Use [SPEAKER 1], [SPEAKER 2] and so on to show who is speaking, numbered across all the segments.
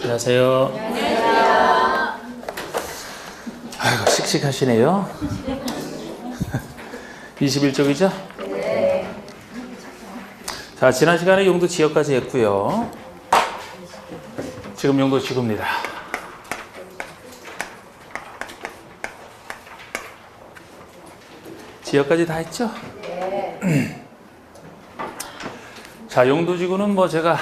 [SPEAKER 1] 안녕하세요. 안녕하세요. 아이고, 씩씩하시네요. 21쪽이죠? 네. 자, 지난 시간에 용도 지역까지 했고요. 지금 용도 지구입니다. 지역까지 다 했죠? 네. 자, 용도 지구는 뭐 제가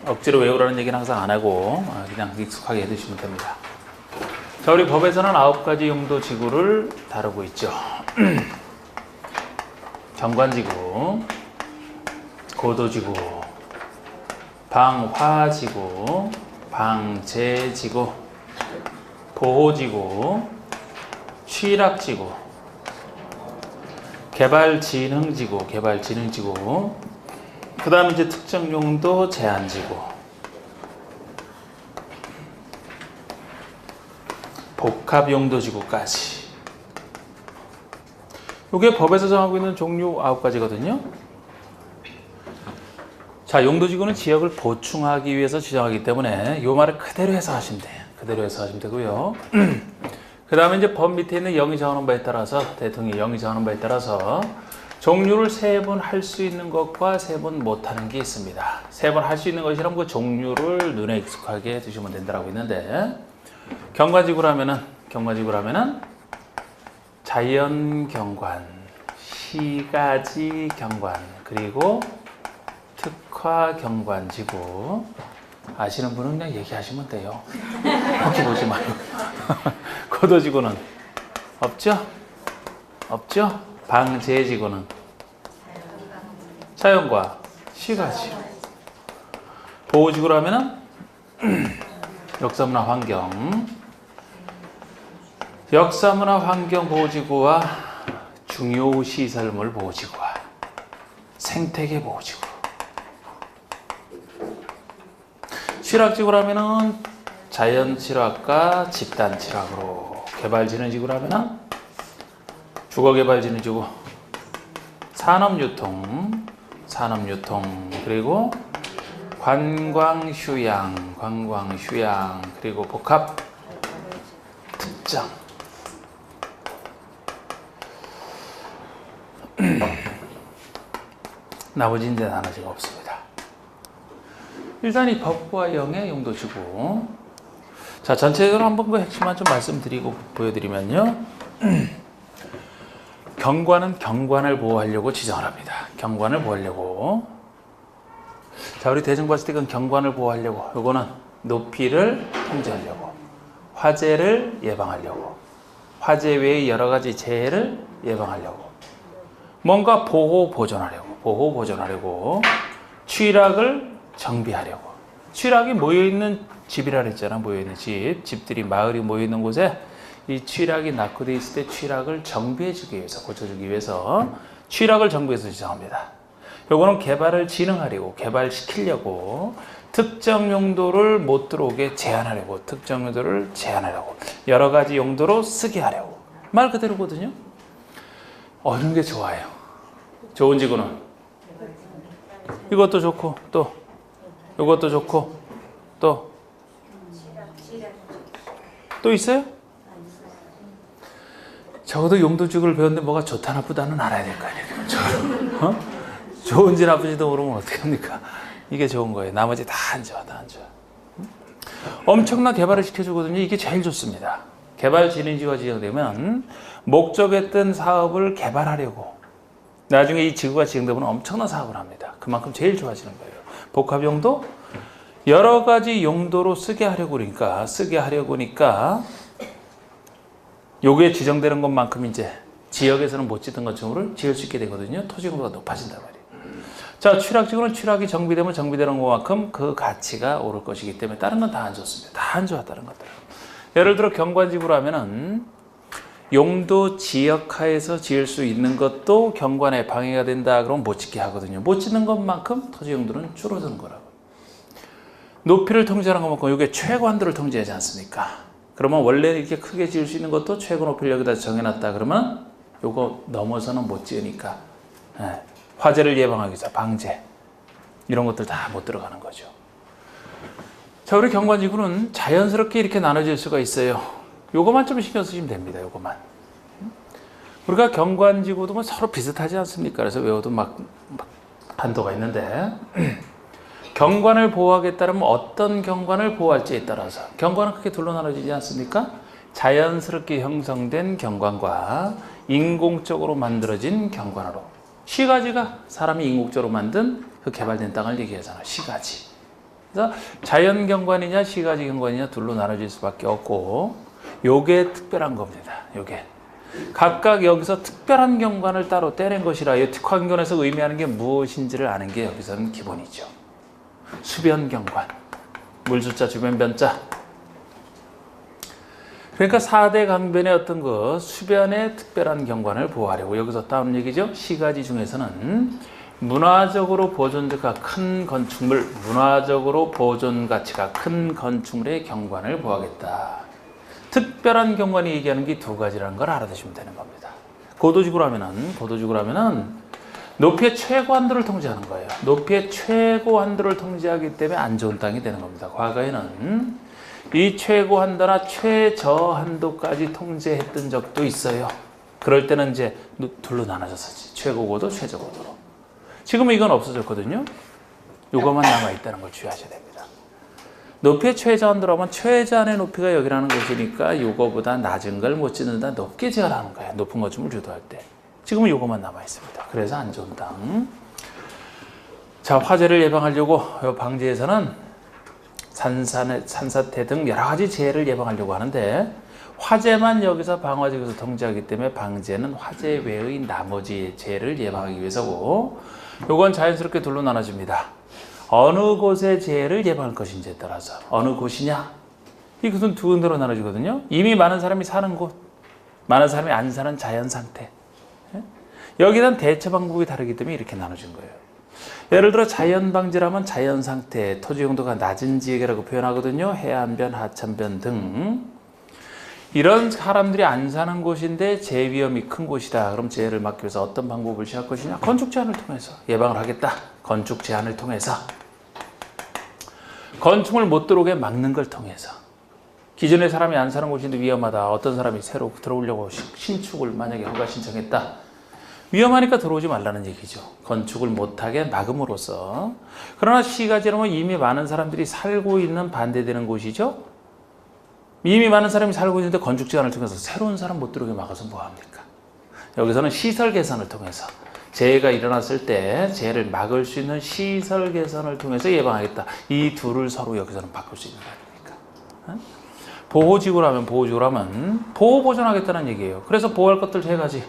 [SPEAKER 1] 억지로 외우라는 얘기는 항상 안 하고 그냥 익숙하게 해두시면 됩니다. 자, 우리 법에서는 9가지 용도 지구를 다루고 있죠. 경관지구, 고도지구, 방화지구, 방제지구, 보호지구, 취락지구, 개발진흥지구, 그 다음에 이제 특정용도 제한지구, 복합용도지구까지. 이게 법에서 정하고 있는 종류 9가지거든요. 자, 용도지구는 지역을 보충하기 위해서 지정하기 때문에 이 말을 그대로 해석하시면 돼요. 그대로 해석하시면 되고요. 그 다음에 이제 법 밑에 있는 영의 정하는 바에 따라서, 대통령이 영의 정하는 바에 따라서 종류를 3번 할 수 있는 것과 3번 못하는 게 있습니다. 3번 할 수 있는 것이라면 그 종류를 눈에 익숙하게 두시면 된다고 있는데, 경관지구라면은 자연경관, 시가지경관, 그리고 특화경관지구. 아시는 분은 그냥 얘기하시면 돼요. 이렇게 보지 말고. 고도지구는 없죠? 방제지구는 자연과 시가지. 보호지구라면은 역사문화 환경 보호지구와 중요시설물 보호지구와 생태계 보호지구. 취락지구라면은 자연취락과 집단취락으로, 개발진흥지구라면은 주거개발진흥지구, 산업유통, 그리고 관광휴양, 그리고 복합 특정. 나머지는 이제 나머지가 없습니다. 일단 이 법과 영의 용도지구. 자, 전체적으로 한번 그 핵심만 좀 말씀드리고 보여드리면요. 경관은 경관을 보호하려고 지정을 합니다. 경관을 보호하려고. 자, 우리 대중 봤을 때 그 경관을 보호하려고. 요거는 높이를 통제하려고. 화재를 예방하려고. 화재 외의 여러 가지 재해를 예방하려고. 뭔가 보호 보존하려고. 취락을 정비하려고. 취락이 모여있는 집이라 그랬잖아. 모여있는 집들이, 마을이 모여있는 곳에 이 취락이 낙후되어 있을 때 취락을 정비해주기 위해서, 고쳐주기 위해서 취락을 정비해서 지정합니다. 요거는 개발을 진흥하려고, 개발시키려고, 특정 용도를 못 들어오게 제한하려고, 여러 가지 용도로 쓰게 하려고. 말 그대로거든요. 어느 게 좋아요? 좋은 지구는 이것도 좋고, 또 이것도 좋고, 또 있어요? 적어도 용도지구를 배웠는데 뭐가 좋다 나쁘다는 알아야 될 거 아니에요. 좋은지 나쁜지도 모르면 어떡합니까? 이게 좋은 거예요. 나머지 다 안 좋아. 엄청난 개발을 시켜주거든요. 이게 제일 좋습니다. 개발진흥지구가 지정되면 목적했던 사업을 개발하려고, 나중에 이 지구가 지정되면 엄청난 사업을 합니다. 그만큼 제일 좋아지는 거예요. 복합용도, 여러 가지 용도로 쓰게 하려고 하니까 요게 지정되는 것만큼 이제 지역에서는 못 짓던 건축물을 지을 수 있게 되거든요. 토지공도가 높아진단 말이에요. 자, 취락지구는 취락이 정비되면 정비되는 것만큼 그 가치가 오를 것이기 때문에 다른 건 다 안 좋습니다. 다 안 좋아, 다른 것들은. 예를 들어 경관지구라면은 용도 지역하에서 지을 수 있는 것도 경관에 방해가 된다 그러면 못 짓게 하거든요. 못 짓는 것만큼 토지 용도는 줄어드는 거라고. 높이를 통제하는 것만큼 이게 최고한도를 통제하지 않습니까? 그러면 원래 이렇게 크게 지을 수 있는 것도 최고 높이를 여기다 정해놨다 그러면 요거 넘어서는 못 지으니까 화재를 예방하기 위해서 방제, 이런 것들 다 못 들어가는 거죠. 자, 우리 경관지구는 자연스럽게 이렇게 나눠질 수가 있어요. 요거만 좀 신경 쓰시면 됩니다. 요거만. 우리가 경관지구도 뭐 서로 비슷하지 않습니까? 그래서 외워도 막 한도가 있는데 경관을 보호하겠다면 어떤 경관을 보호할지에 따라서 경관은 크게 둘로 나눠지지 않습니까? 자연스럽게 형성된 경관과 인공적으로 만들어진 경관으로 시가지가 사람이 인공적으로 만든 그 개발된 땅을 얘기하잖아요. 시가지. 그래서 자연 경관이냐 시가지 경관이냐 둘로 나눠질 수밖에 없고 요게 특별한 겁니다. 요게 각각 여기서 특별한 경관을 따로 떼낸 것이라 이 특화경관에서 의미하는 게 무엇인지를 아는 게 여기서는 기본이죠. 수변 경관, 물주자 주변 변자. 그러니까 4대 강변의 어떤 그 수변의 특별한 경관을 보호하려고 여기서 따온 얘기죠. 시가지 중에서는 문화적으로 보존가치가 큰 건축물, 문화적으로 보존 가치가 큰 건축물의 경관을 보호하겠다. 특별한 경관이 얘기하는 게 두 가지라는 걸 알아두시면 되는 겁니다. 고도지구로 하면은 높이의 최고 한도를 통제하는 거예요. 높이의 최고 한도를 통제하기 때문에 안 좋은 땅이 되는 겁니다. 과거에는 이 최고 한도나 최저 한도까지 통제했던 적도 있어요. 그럴 때는 이제 둘로 나눠졌었지. 최고 고도, 최저 고도로. 지금은 이건 없어졌거든요. 이것만 남아있다는 걸 주의하셔야 됩니다. 높이의 최저 한도라면 최저한의 높이가 여기라는 것이니까 이거보다 낮은 걸 못 짓는다. 높게 제어하는 거예요. 높은 건축물 유도할 때. 지금은 이것만 남아있습니다. 그래서 안 좋은 땅. 자, 화재를 예방하려고 이 방지에서는 산사태 등 여러 가지 재해를 예방하려고 하는데 화재만 여기서 방화지구에서 통제하기 때문에 방지에는 화재 외의 나머지 재해를 예방하기 위해서고 이건 자연스럽게 둘로 나눠집니다. 어느 곳의 재해를 예방할 것인지에 따라서 어느 곳이냐 이것은 두 군데로 나눠지거든요. 이미 많은 사람이 사는 곳, 많은 사람이 안 사는 자연 상태. 여기에 대한 대처 방법이 다르기 때문에 이렇게 나눠진 거예요. 예를 들어 자연 방지라면 자연 상태, 토지 용도가 낮은 지역이라고 표현하거든요. 해안변, 하천변 등 이런 사람들이 안 사는 곳인데 재해 위험이 큰 곳이다. 그럼 재해를 막기 위해서 어떤 방법을 취할 것이냐? 건축 제한을 통해서 예방을 하겠다. 건축 제한을 통해서 건축을 못 들어오게 막는 걸 통해서 기존에 사람이 안 사는 곳인데 위험하다. 어떤 사람이 새로 들어오려고 신축을 만약에 허가 신청했다. 위험하니까 들어오지 말라는 얘기죠. 건축을 못하게 막음으로써. 그러나 시가지라면 이미 많은 사람들이 살고 있는 반대되는 곳이죠. 이미 많은 사람이 살고 있는데 건축 제한을 통해서 새로운 사람 못 들어오게 막아서 뭐합니까? 여기서는 시설 개선을 통해서 재해가 일어났을 때 재해를 막을 수 있는 시설 개선을 통해서 예방하겠다. 이 둘을 서로 여기서는 바꿀 수 있는 거 아닙니까? 보호지구라면 보호 보존하겠다는 얘기예요. 그래서 보호할 것들 세 가지.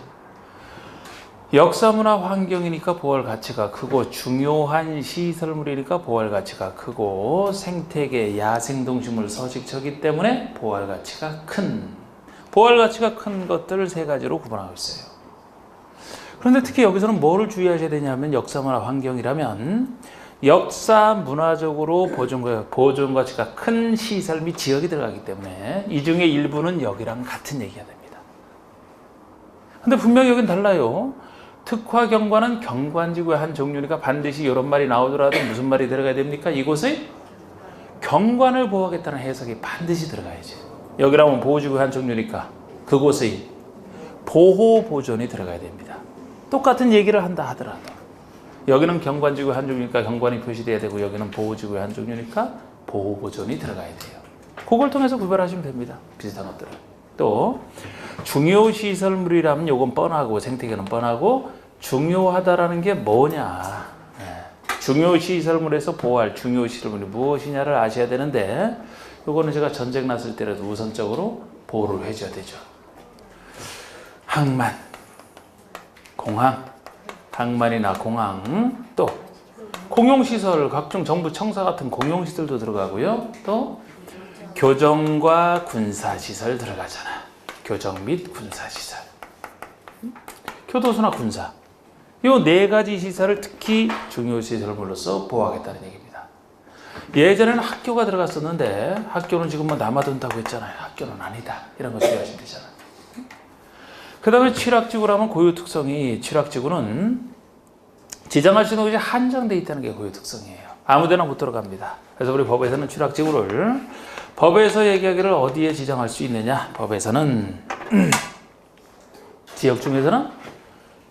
[SPEAKER 1] 역사문화 환경이니까 보호할 가치가 크고 중요한 시설물이니까 보호할 가치가 크고 생태계, 야생동식물, 서식처이기 때문에 보호할 가치가 큰 것들을 세 가지로 구분하고 있어요. 그런데 특히 여기서는 뭐를 주의하셔야 되냐면 역사문화 환경이라면 역사 문화적으로 보존 가치가 큰 시설 및 지역이 들어가기 때문에 이 중에 일부는 여기랑 같은 얘기가 됩니다. 근데 분명히 여긴 달라요. 특화경관은 경관지구의 한 종류니까 반드시 이런 말이 나오더라도 무슨 말이 들어가야 됩니까? 이곳의 경관을 보호하겠다는 해석이 반드시 들어가야지. 여기라면 보호지구의 한 종류니까 그곳의 보호보존이 들어가야 됩니다. 똑같은 얘기를 한다 하더라도 여기는 경관지구의 한 종류니까 경관이 표시돼야 되고 여기는 보호지구의 한 종류니까 보호보존이 들어가야 돼요. 그걸 통해서 구별하시면 됩니다. 비슷한 것들을. 또 중요시설물이라면 요건 뻔하고 생태계는 뻔하고 중요하다라는 게 뭐냐. 중요시설물에서 보호할 중요시설물이 무엇이냐를 아셔야 되는데 요거는 제가 전쟁 났을 때라도 우선적으로 보호를 해줘야 되죠. 항만, 공항, 항만이나 공항, 또 공용시설, 각종 정부 청사 같은 공용시설도 들어가고요. 또 교정과 군사시설 들어가잖아. 교정 및 군사시설. 교도소나 군사. 이 네 가지 시설을 특히 중요시설물로서 보호하겠다는 얘기입니다. 예전에는 학교가 들어갔었는데 학교는 지금 뭐 남아둔다고 했잖아요. 학교는 아니다. 이런 거 주의하시면 되잖아요. 그 다음에 취락지구라면 고유 특성이 취락지구는 지정할 수 있는 곳이 한정되어 있다는 게 고유 특성이에요. 아무데나 못 들어갑니다. 그래서 우리 법에서는 취락지구를 법에서 얘기하기를 어디에 지정할 수 있느냐? 법에서는 지역 중에서는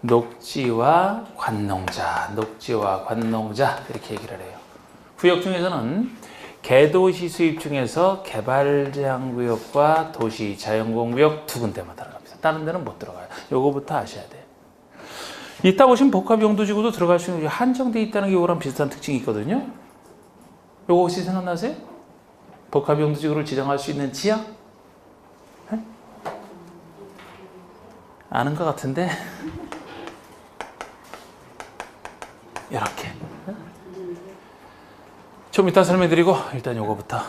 [SPEAKER 1] 녹지와 관농자, 녹지와 관농자 이렇게 얘기를 해요. 구역 중에서는 개도시 수입 중에서 개발제한구역과 도시 자연공구역 두 군데만 들어갑니다. 다른 데는 못 들어가요. 요거부터 아셔야 돼요. 이따 보시면 복합용도지구도 들어갈 수 있는 게 한정돼 있다는 게 이거랑 비슷한 특징이 있거든요. 요거 혹시 생각나세요? 복합용도지구를 지정할 수 있는 지역? 네? 아는 것 같은데 이렇게 좀 이따 설명드리고 일단 요거부터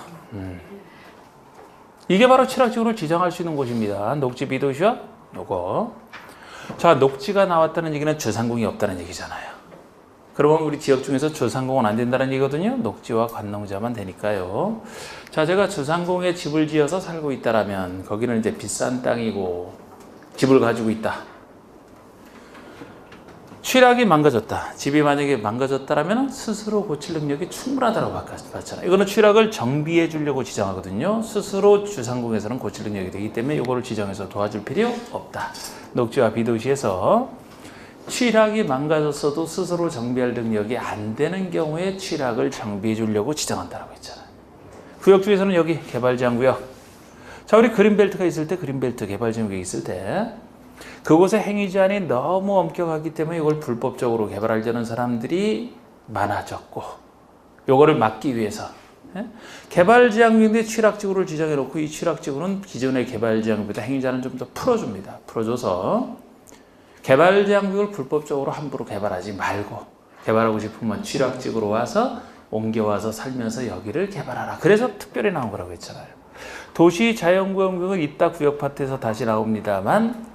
[SPEAKER 1] 이게 바로 취락지구를 지정할 수 있는 곳입니다. 녹지 비도시와 요거. 자, 녹지가 나왔다는 얘기는 주상공이 없다는 얘기잖아요. 그러면 우리 지역 중에서 주상공은 안 된다는 얘기거든요. 녹지와 관농자만 되니까요. 자, 제가 주상공에 집을 지어서 살고 있다라면 거기는 이제 비싼 땅이고 집을 가지고 있다. 취락이 망가졌다. 집이 만약에 망가졌다라면 스스로 고칠 능력이 충분하다고 봤잖아요. 이거는 취락을 정비해 주려고 지정하거든요. 스스로 주상공에서는 고칠 능력이 되기 때문에 이거를 지정해서 도와줄 필요 없다. 녹지와 비도시에서 취락이 망가졌어도 스스로 정비할 능력이 안 되는 경우에 취락을 정비해 주려고 지정한다고 했잖아요. 구역 중에서는 여기 개발제한구역. 자, 우리 그린벨트가 있을 때, 그린벨트 개발제한구역이 있을 때 그곳의 행위 제한이 너무 엄격하기 때문에 이걸 불법적으로 개발하려는 사람들이 많아졌고, 요거를 막기 위해서 개발제한구역인데 취락지구를 지정해 놓고 이 취락지구는 기존의 개발제한구역보다 행위 제한을 좀 더 풀어줍니다. 풀어줘서 개발제한구역을 불법적으로 함부로 개발하지 말고 개발하고 싶으면 취락지구로 와서 옮겨와서 살면서 여기를 개발하라. 그래서 특별히 나온 거라고 했잖아요. 도시 자연구역은 이따 구역 파트에서 다시 나옵니다만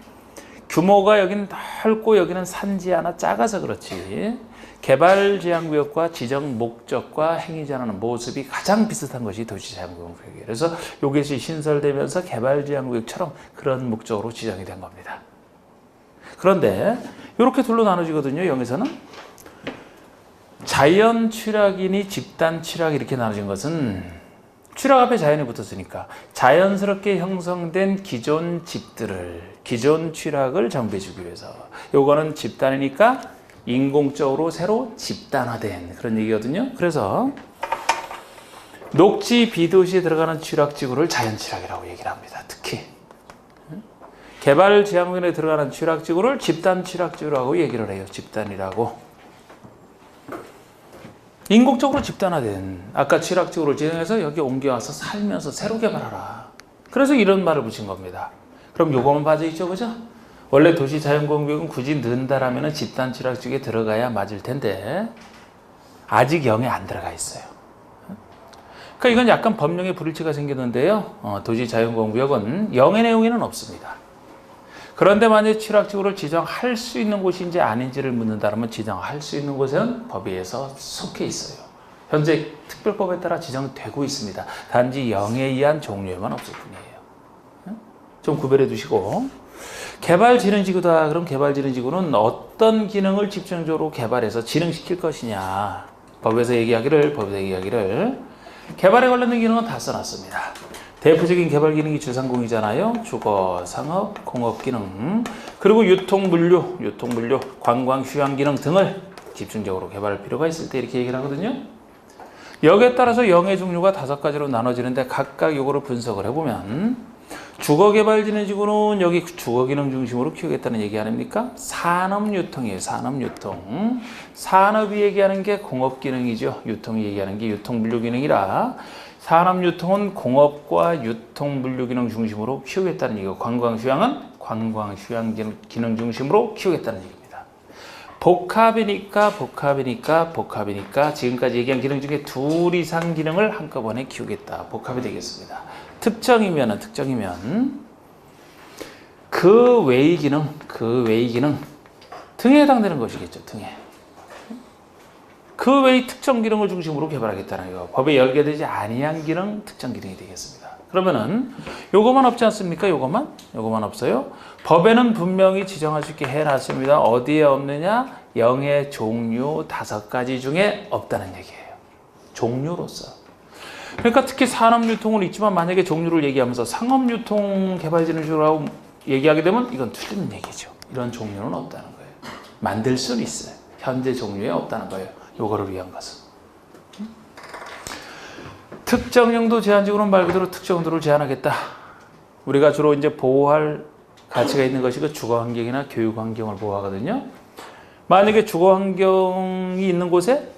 [SPEAKER 1] 규모가 여기는 넓고 여기는 산지 하나 작아서 그렇지 개발제한구역과 지정 목적과 행위 제한하는 모습이 가장 비슷한 것이 도시자연구역이에요. 그래서 이것이 신설되면서 개발제한구역처럼 그런 목적으로 지정이 된 겁니다. 그런데 이렇게 둘로 나눠지거든요. 여기서는 자연 취락이니 집단 취락 이렇게 나눠진 것은 취락 앞에 자연이 붙었으니까 자연스럽게 형성된 기존 집들을 기존 취락을 정비해주기 위해서 요거는 집단이니까 인공적으로 새로 집단화된 그런 얘기거든요. 그래서 녹지 비도시에 들어가는 취락지구를 자연취락이라고 얘기를 합니다. 특히 개발제한구역에 들어가는 취락지구를 집단 취락지구라고 얘기를 해요. 집단이라고. 인공적으로 집단화된 아까 취락지구를 지정해서 여기 옮겨와서 살면서 새로 개발하라. 그래서 이런 말을 붙인 겁니다. 그럼 요거만 빠져있죠, 그죠? 원래 도시 자연공격은 굳이 넣는다라면 집단 취락지구에 들어가야 맞을 텐데 아직 0에 안 들어가 있어요. 그러니까 이건 약간 법령에 불일치가 생겼는데요. 도시 자연공구역은 0의 내용에는 없습니다. 그런데 만약 취락지구를 지정할 수 있는 곳인지 아닌지를 묻는다면 지정할 수 있는 곳은 법위에서 속해 있어요. 현재 특별법에 따라 지정되고 있습니다. 단지 0에 의한 종류에만 없을 뿐이에요. 좀 구별해 두시고 개발지능지구다. 그럼 개발지능지구는 어떤 기능을 집중적으로 개발해서 진행시킬 것이냐. 법에서 얘기하기를 개발에 관련된 기능은 다 써놨습니다. 대표적인 개발 기능이 주상공이잖아요. 주거, 상업, 공업 기능, 그리고 유통, 물류, 관광, 휴양 기능 등을 집중적으로 개발할 필요가 있을 때 이렇게 얘기를 하거든요. 여기에 따라서 영의 종류가 5가지로 나눠지는데 각각 요거를 분석을 해보면 주거개발진흥지구는 여기 주거기능 중심으로 키우겠다는 얘기 아닙니까? 산업유통이에요. 산업유통. 산업이 얘기하는 게 공업기능이죠. 유통이 얘기하는 게 유통물류기능이라 산업유통은 공업과 유통물류기능 중심으로 키우겠다는 얘기고 관광휴양은 관광휴양기능 중심으로 키우겠다는 얘기입니다. 복합이니까 지금까지 얘기한 기능 중에 2 이상 기능을 한꺼번에 키우겠다. 복합이 되겠습니다. 특정이면 그 외의 기능 등에 해당되는 것이겠죠. 등에. 그 외의 특정 기능을 중심으로 개발하겠다는 거. 법에 열게되지 아니한 기능, 특정 기능이 되겠습니다. 그러면은 요거만 없지 않습니까? 요거만 없어요. 법에는 분명히 지정할 수 있게 해놨습니다. 어디에 없느냐? 영의 종류 5가지 중에 없다는 얘기예요. 종류로서. 그러니까 특히 산업유통은 있지만 만약에 종류를 얘기하면서 상업유통 개발진흥주라고 얘기하게 되면 이건 틀린 얘기죠. 이런 종류는 없다는 거예요. 만들 수는 있어요. 현재 종류에 없다는 거예요. 요거를 위한 것은. 특정 용도 제한지구는 말 그대로 특정 용도를 제한하겠다. 우리가 주로 이제 보호할 가치가 있는 것이 그 주거 환경이나 교육 환경을 보호하거든요. 만약에 주거 환경이 있는 곳에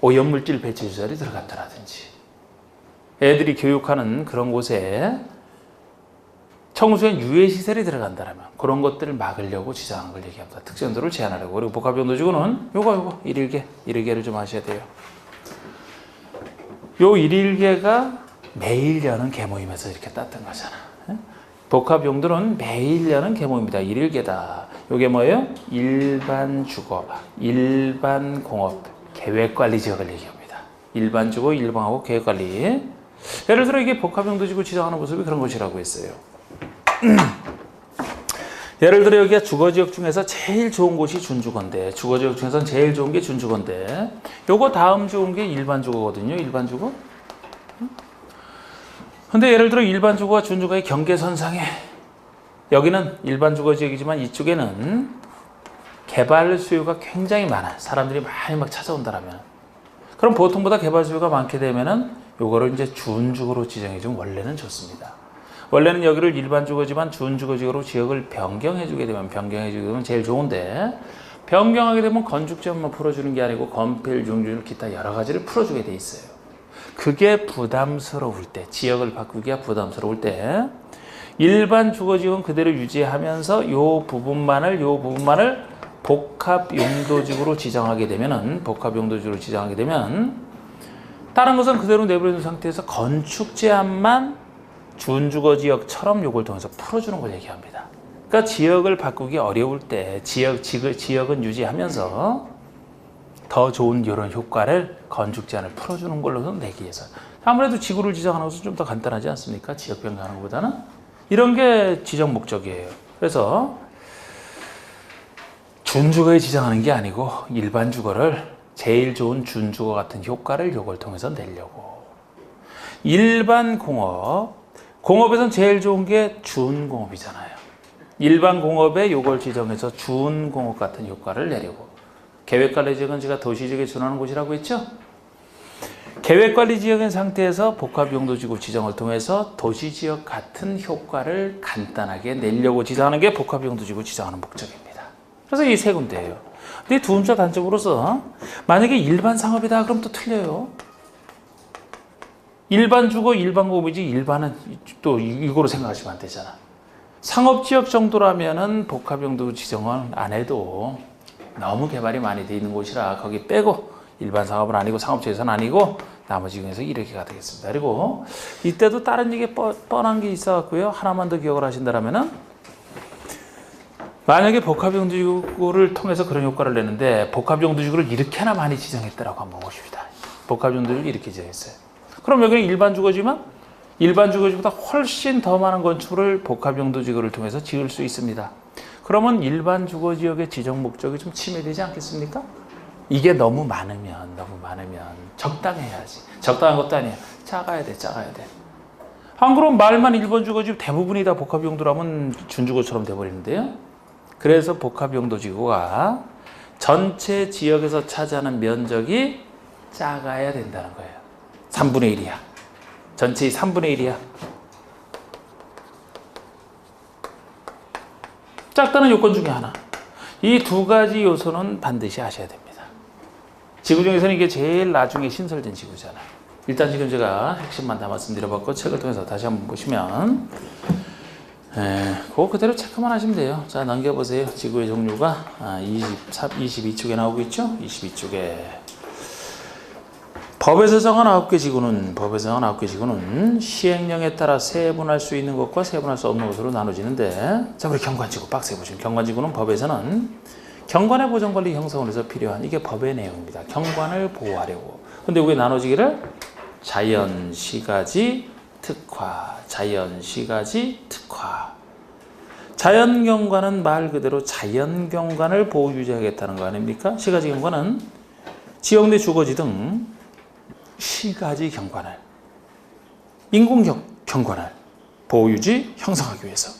[SPEAKER 1] 오염물질 배출 시설이 들어갔다라든지 애들이 교육하는 그런 곳에 청소년 유해 시설이 들어간다면 그런 것들을 막으려고 지정하는 걸 얘기합니다. 특정 용도를 제한하려고. 그리고 복합용도지구는 요거 일일계를 좀 아셔야 돼요. 요 일일계가 매일 여는 개모임에서 이렇게 땄던 거잖아. 복합용도는 매일 여는 개모입니다. 일일계다. 요게 뭐예요? 일반 주거, 일반 공업, 계획관리 지역을 얘기합니다. 일반 주거, 일반하고 계획관리. 예를 들어 이게 복합용도지구 지정하는 모습이 그런 것이라고 했어요. 예를 들어 여기가 주거지역 중에서 제일 좋은 곳이 준주거인데 주거지역 중에서는 제일 좋은 게 준주거인데 요거 다음 좋은 게 일반주거거든요. 일반주거. 근데 예를 들어 일반주거와 준주거의 경계선상에 여기는 일반주거지역이지만 이쪽에는 개발 수요가 굉장히 많아. 사람들이 많이 막 찾아온다라면 그럼 보통보다 개발 수요가 많게 되면은 요거를 이제 준주거로 지정해주면 원래는 좋습니다. 원래는 여기를 일반주거지만 준주거지역으로 지역을 변경해주게 되면 제일 좋은데 변경하게 되면 건축지역만 풀어주는 게 아니고 건폐율, 용적률, 기타 여러 가지를 풀어주게 돼 있어요. 그게 부담스러울 때, 지역을 바꾸기가 부담스러울 때 일반 주거지역은 그대로 유지하면서 요 부분만을 복합용도지구로 지정하게 되면은 다른 것은 그대로 내버려둔 상태에서 건축 제한만 준주거지역처럼 요걸 통해서 풀어주는 걸 얘기합니다. 그러니까 지역을 바꾸기 어려울 때 지역은 유지하면서 더 좋은 이런 효과를 건축 제한을 풀어주는 걸로 내기 위해서. 아무래도 지구를 지정하는 것은 좀 더 간단하지 않습니까? 지역 변경하는 것보다는. 이런 게 지정 목적이에요. 그래서 준주거에 지정하는 게 아니고 일반 주거를 제일 좋은 준주거 같은 효과를 요걸 통해서 내려고. 일반 공업에선 제일 좋은 게 준공업이잖아요. 일반 공업에 요걸 지정해서 준공업 같은 효과를 내려고. 계획관리지역은 제가 도시지역에 준하는 곳이라고 했죠. 계획관리지역인 상태에서 복합용도지구 지정을 통해서 도시지역 같은 효과를 간단하게 내려고 지정하는 게 복합용도지구 지정하는 목적입니다. 그래서 이 세 군데예요. 근데 두 번째 단점으로서 만약에 일반 상업이다 그럼 또 틀려요. 일반 주거, 일반 공업이지 일반은 또 이거로 생각하시면 안 되잖아. 상업지역 정도라면은 복합용도 지정은 안 해도 너무 개발이 많이 돼 있는 곳이라 거기 빼고 일반 상업은 아니고 상업지역에서는 아니고 나머지 중에서 이렇게가 되겠습니다. 그리고 이때도 다른 얘기 뻔한 게 있어갖고요. 하나만 더 기억을 하신다면은 만약에 복합용도지구를 통해서 그런 효과를 내는데 복합용도지구를 이렇게 하나 많이 지정했다라고 한번 보십시다. 복합용도지구를 이렇게 지정했어요. 그럼 여기는 일반 주거지만 일반 주거지보다 훨씬 더 많은 건축을 복합용도지구를 통해서 지을 수 있습니다. 그러면 일반 주거지역의 지정 목적이 좀 침해되지 않겠습니까? 이게 너무 많으면 적당해야지. 적당한 것도 아니야. 작아야 돼. 안 그러면 말만 일반 주거지구 대부분이 다 복합용도라면 준주거처럼 돼버리는데요. 그래서 복합용도지구가 전체 지역에서 차지하는 면적이 작아야 된다는 거예요. 3분의 1이야. 전체의 3분의 1이야. 작다는 요건 중에 하나. 이 두 가지 요소는 반드시 아셔야 됩니다. 지구 중에서는 이게 제일 나중에 신설된 지구잖아요. 일단 지금 제가 핵심만 다 말씀드려봤고 책을 통해서 다시 한번 보시면 그거 그대로 체크만 하시면 돼요. 자, 넘겨보세요. 지구의 종류가 22쪽에 나오고 있죠? 22쪽에 법에서 정한 9개 지구는 시행령에 따라 세분할 수 있는 것과 세분할 수 없는 것으로 나눠지는데, 자, 우리 경관지구 빡세 보시면 경관지구는 법에서는 경관의 보존관리 형성을 해서 필요한, 이게 법의 내용입니다. 경관을 보호하려고. 근데 왜 나눠지기를 자연시가지 특화, 자연경관은 말 그대로 자연경관을 보호 유지하겠다는 거 아닙니까? 시가지 경관은 지역 내 주거지 등 시가지 경관을, 인공 경관을 보호유지 형성하기 위해서.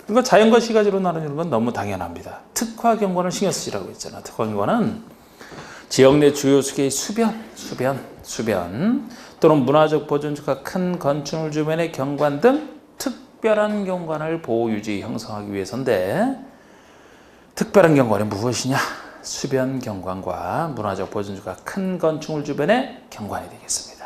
[SPEAKER 1] 그러니까 자연과 시가지로 나누는 건 너무 당연합니다. 특화 경관을 신경 쓰시라고 했잖아. 특화 경관은 지역 내 주요 수계의 수변 또는 문화적 보존주가 큰 건축물 주변의 경관 등 특별한 경관을 보호 유지 형성하기 위해서인데, 특별한 경관이 무엇이냐? 수변 경관과 문화적 보존주가 큰 건축물 주변의 경관이 되겠습니다.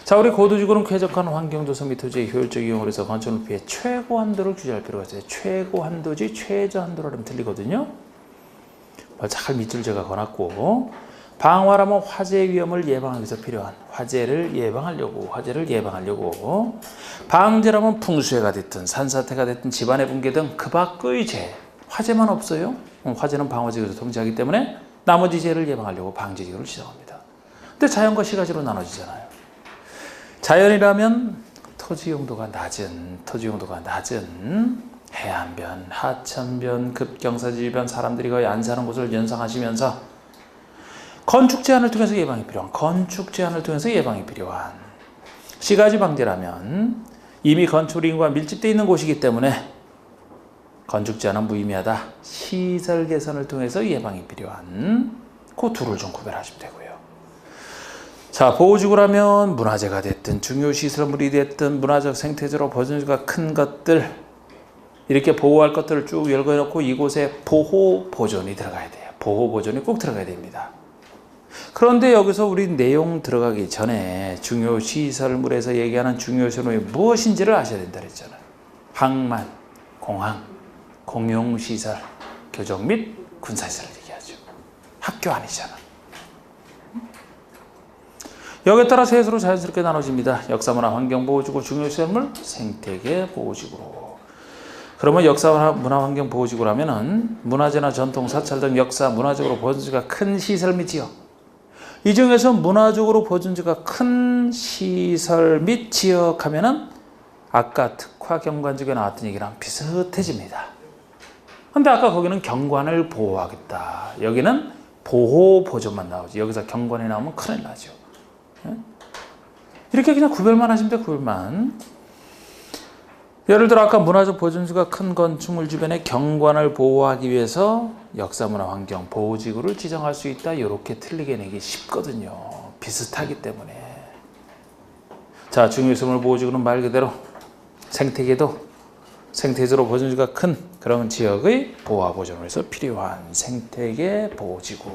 [SPEAKER 1] 자, 우리 고도지구는 쾌적한 환경 조성 및 토지의 효율적 이용을 해서 건축 높이의 최고 한도를 규제할 필요가 있어요. 최고 한도지 최저 한도라면 틀리거든요. 잘 밑줄 제가 그어놨고, 방화라면 화재 위험을 예방하기 위해서 필요한 화재를 예방하려고, 방제라면 풍수해가 됐든 산사태가 됐든 집안의 붕괴 등 그 밖의 재해, 화재만 없어요. 화재는 방화지구에서 통제하기 때문에 나머지 재해를 예방하려고 방제지구를 지정합니다. 근데 자연과 시가지로 나눠지잖아요. 자연이라면 토지 용도가 낮은 해안변, 하천변, 급경사지변, 사람들이 거의 안 사는 곳을 연상하시면서 건축 제한을 통해서 예방이 필요한 시가지 방제라면 이미 건축 인구가 밀집되어 있는 곳이기 때문에 건축 제한은 무의미하다. 시설 개선을 통해서 예방이 필요한 그 둘을 좀 구별하시면 되고요. 자, 보호지구라면 문화재가 됐든 중요시설물이 됐든 문화적 생태적으로 보존주가 큰 것들, 이렇게 보호할 것들을 쭉 열거해놓고 이곳에 보호 보존이 들어가야 돼요. 보호 보존이 꼭 들어가야 됩니다. 그런데 여기서 우리 내용 들어가기 전에 중요시설물에서 얘기하는 중요시설물이 무엇인지를 아셔야 된다 그랬잖아요. 항만, 공항, 공용시설, 교정 및 군사시설을 얘기하죠. 학교 아니잖아. 여기에 따라 셋으로 자연스럽게 나눠집니다. 역사문화 환경보호지구, 중요시설물, 생태계 보호지구로. 그러면 역사문화 환경보호지구라면은 문화재나 전통, 사찰 등 역사, 문화적으로 보존지가 큰 시설 및 지역. 이 중에서 문화적으로 보존지가 큰 시설 및 지역 하면은 아까 특화 경관지구에 나왔던 얘기랑 비슷해집니다. 근데 아까 거기는 경관을 보호하겠다. 여기는 보호 보존만 나오지. 여기서 경관이 나오면 큰일 나죠. 이렇게 그냥 구별만 하시면 돼요. 구별만. 예를 들어 아까 문화적 보존수가 큰 건축물 주변의 경관을 보호하기 위해서 역사문화 환경 보호지구를 지정할 수 있다. 이렇게 틀리게 내기 쉽거든요. 비슷하기 때문에. 자, 중요시설물 보호지구는 말 그대로 생태계로 보존수가 큰 그런 지역의 보호와 보존을 위해서 필요한 생태계 보호지구.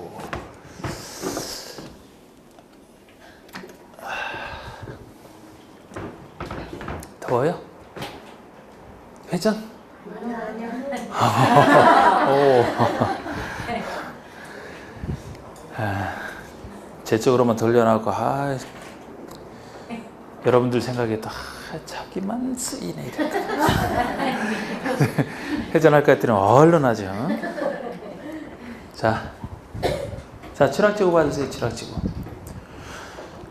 [SPEAKER 1] 더워요? 회전? 아니요. 제 쪽으로만 돌려놓고 여러분들 생각에도 자기만 쓰이네. 회전할까 했더니 얼른 하죠. 자, 추락지구 봐주세요. 추락지구.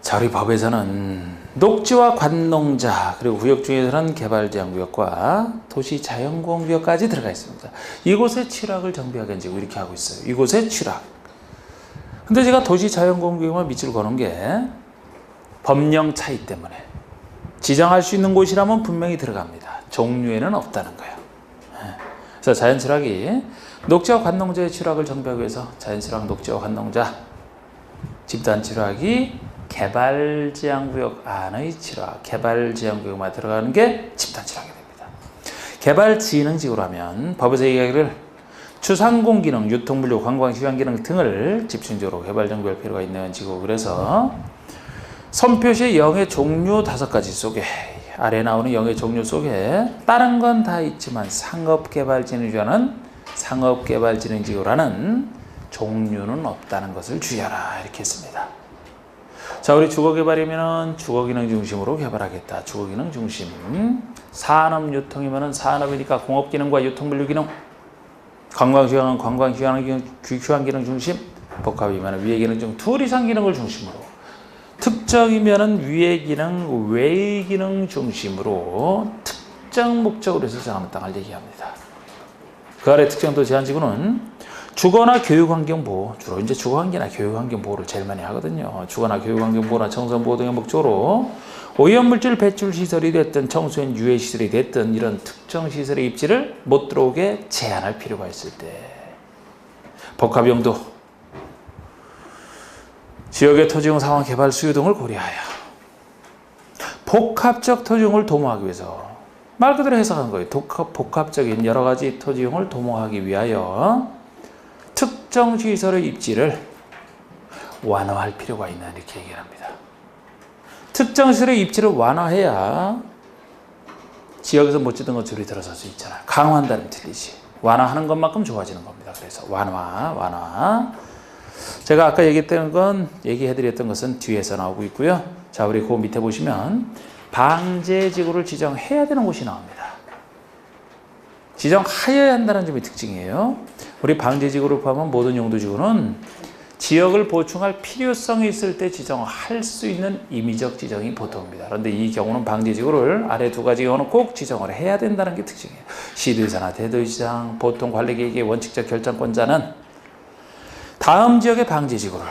[SPEAKER 1] 자, 우리 법에서는 녹지와 관농자 그리고 구역 중에서는 개발제한구역과 도시자연공원구역까지 들어가 있습니다. 이곳에 취락을 정비하게 지금 이렇게 하고 있어요. 이곳에 취락. 근데 제가 도시자연공원구역만 밑줄 거는 게 법령 차이 때문에 지정할 수 있는 곳이라면 분명히 들어갑니다. 종류에는 없다는 거예요. 그래서 자연취락이 녹지와 관농자의 취락을 정비하기 위해서 자연취락, 녹지와 관농자, 집단취락이 개발제한구역 안의 취락, 개발제한구역만 들어가는 게 집단취락이 됩니다. 개발지능지구라면 법에서 얘기하기를 주상공기능, 유통물류, 관광휴양기능 등을 집중적으로 개발정비할 필요가 있는 지구. 그래서 선표시의 영의 종류 5가지 속에 아래 나오는 영의 종류 속에 다른 건 다 있지만 상업개발진흥지구라는 종류는 없다는 것을 주의하라 이렇게 했습니다. 자, 우리 주거개발이면 주거기능 중심으로 개발하겠다. 주거기능 중심. 산업유통이면 산업이니까 공업기능과 유통물류기능. 관광휴양은 관광휴양기능 중심. 복합이면 위해기능 중 둘 이상 기능을 중심으로. 특정이면 위의 기능, 외의 기능 중심으로 특정 목적으로 해서 정하는 땅을 얘기합니다. 그 아래 특정도 제한지구는 주거나 교육환경 보호, 주로 이제 주거환경이나 교육환경 보호를 제일 많이 하거든요. 주거나 교육환경 보호나 청소년 보호 등의 목적으로 오염물질 배출 시설이 됐든 청소년 유해 시설이 됐든 이런 특정 시설의 입지를 못 들어오게 제한할 필요가 있을 때, 복합용도, 지역의 토지용 상황 개발 수요 등을 고려하여 복합적 토지용을 도모하기 위해서, 말 그대로 해석한 거예요. 복합적인 여러 가지 토지용을 도모하기 위하여 특정 시설의 입지를 완화할 필요가 있는, 이렇게 얘기를 합니다. 특정 시설의 입지를 완화해야 지역에서 못 짓던 것 줄이 들어설 수 있잖아요. 강화한다는 틀리지. 완화하는 것만큼 좋아지는 겁니다. 그래서 완화. 제가 아까 얘기해드렸던 것은 뒤에서 나오고 있고요. 자, 우리 그 밑에 보시면 방제지구를 지정해야 되는 곳이 나옵니다. 지정하여야 한다는 점이 특징이에요. 우리 방제지구를 포함한 모든 용도지구는 지역을 보충할 필요성이 있을 때 지정할 수 있는 임의적 지정이 보통입니다. 그런데 이 경우는 방제지구를 아래 두 가지 경우는 꼭 지정을 해야 된다는 게 특징이에요. 시도의사나 대도의장, 보통 관리계획의 원칙적 결정권자는 다음 지역의 방제지구를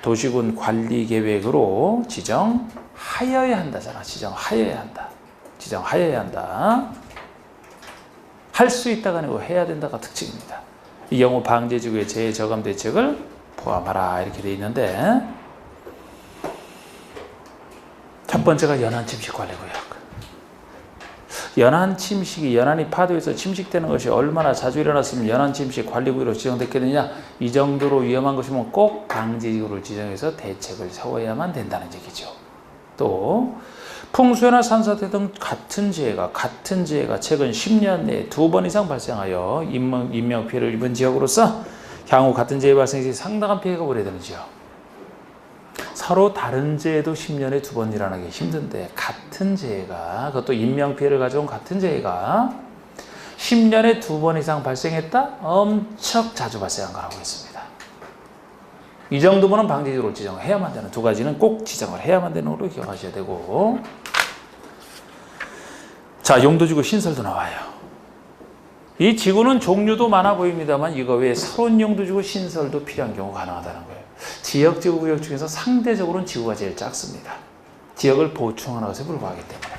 [SPEAKER 1] 도시군 관리계획으로 지정하여야 한다잖아. 지정하여야 한다. 할 수 있다가 아니고 해야 된다가 특징입니다. 이 경우 방제지구의 재저감 대책을 포함하라, 이렇게 되어 있는데, 첫 번째가 연안침식관리구역. 연안침식이, 연안이 파도에서 침식되는 것이 얼마나 자주 일어났으면 연안침식 관리구역으로 지정됐겠느냐. 이 정도로 위험한 것이면 꼭 방제지구를 지정해서 대책을 세워야만 된다는 얘기죠. 또 풍수해나 산사태 등 같은 재해가 최근 10년 내에 2번 이상 발생하여 인명피해를 입은 지역으로서 향후 같은 재해 발생 시 상당한 피해가 우려되는 지역. 서로 다른 재해도 10년에 2번 일어나기 힘든데, 같은 재해가, 그것도 인명피해를 가져온 같은 재해가 10년에 2번 이상 발생했다? 엄청 자주 발생한 거라고 했습니다. 이 정도면 방제지구를 지정해야만 되는, 두 가지는 꼭 지정을 해야만 되는 걸로 기억하셔야 되고, 자, 용도지구 신설도 나와요. 이 지구는 종류도 많아 보입니다만 이거 외에 새로운 용도지구 신설도 필요한 경우 가능하다는 거예요. 지역지구 구역 중에서 상대적으로는 지구가 제일 작습니다. 지역을 보충하는 것에 불과하기 때문에.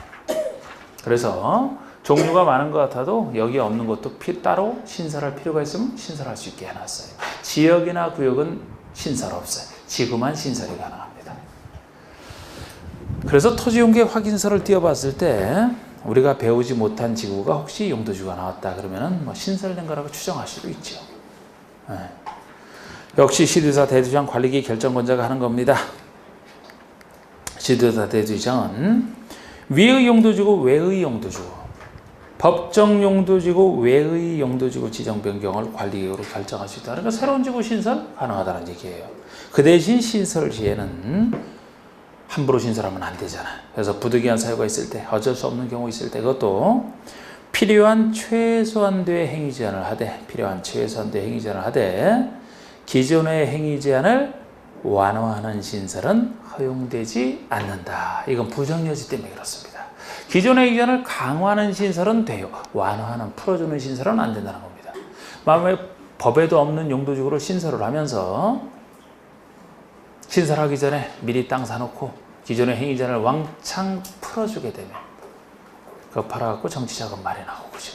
[SPEAKER 1] 그래서 종류가 많은 것 같아도 여기 없는 것도 따로 신설할 필요가 있으면 신설할 수 있게 해놨어요. 지역이나 구역은 신설 없어요. 지구만 신설이 가능합니다. 그래서 토지용계 확인서를 띄워봤을 때 우리가 배우지 못한 지구가 혹시 용도지구가 나왔다 그러면은 뭐 신설된 거라고 추정할 수도 있죠. 네. 역시 시도의사 대도시장 관리기 결정권자가 하는 겁니다. 시도의사 대도시장은 위의 용도지구, 외의 용도지구, 법정 용도지구, 외의 용도지구 지정 변경을 관리기구로 결정할 수 있다. 그러니까 새로운 지구 신설 가능하다는 얘기예요. 그 대신 신설 시에는 함부로 신설하면 안 되잖아. 그래서 부득이한 사유가 있을 때, 어쩔 수 없는 경우 있을 때, 그것도 필요한 최소한도의 행위 제한을 하되, 기존의 행위 제한을 완화하는 신설은 허용되지 않는다. 이건 부정여지 때문에 그렇습니다. 기존의 행위 제한을 강화하는 신설은 돼요. 완화하는, 풀어주는 신설은 안 된다는 겁니다. 마음에 법에도 없는 용도지구를 신설을 하면서 신설하기 전에 미리 땅 사놓고 기존의 행위 제한을 왕창 풀어주게 되면 그거 팔아갖고 정치자금 마련하고, 그죠?